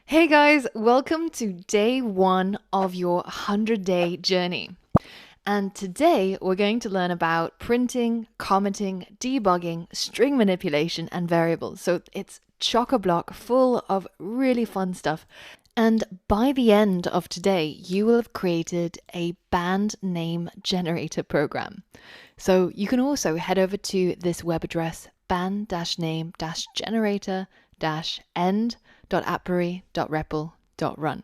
Hey guys, welcome to day one of your 100-day journey. And today we're going to learn about printing, commenting, debugging, string manipulation, and variables. So it's chock-a-block full of really fun stuff. And by the end of today, you will have created a band name generator program. So you can also head over to this web address, band-name-generator-end.appbury.repl.run.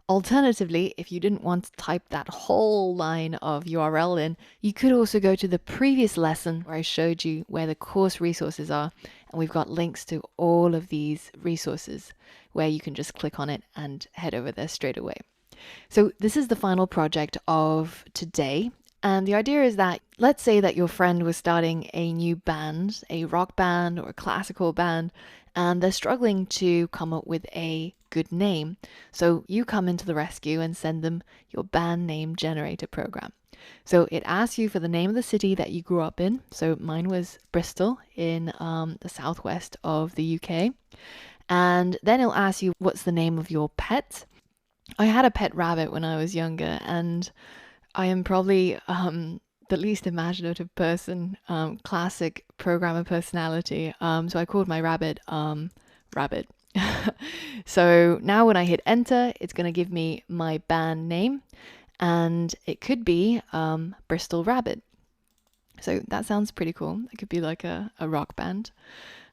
Alternatively, if you didn't want to type that whole line of URL in, you could also go to the previous lesson where I showed you where the course resources are, and we've got links to all of these resources where you can just click on it and head over there straight away. So this is the final project of today. And the idea is that, let's say that your friend was starting a new band, a rock band or a classical band, and they're struggling to come up with a good name. So you come into the rescue and send them your band name generator program. So it asks you for the name of the city that you grew up in. So mine was Bristol in the southwest of the UK. And then it'll ask you what's the name of your pet. I had a pet rabbit when I was younger, and I am probably the least imaginative person, classic programmer personality. So I called my rabbit Rabbit. So now when I hit enter, it's going to give me my band name, and it could be Bristol Rabbit. So that sounds pretty cool. It could be like a rock band.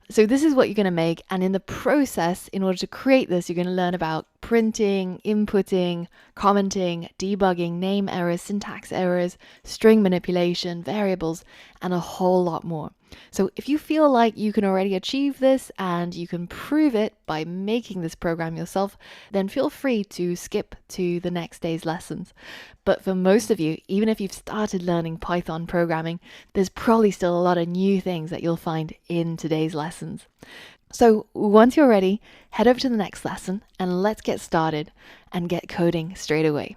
So this is what you're going to make, and in the process, in order to create this, you're going to learn about printing, inputting, commenting, debugging, name errors, syntax errors, string manipulation, variables, and a whole lot more. So if you feel like you can already achieve this and you can prove it by making this program yourself, then feel free to skip to the next day's lessons. But for most of you, even if you've started learning Python programming, there's probably still a lot of new things that you'll find in today's lessons. So once you're ready, head over to the next lesson and let's get started and get coding straight away.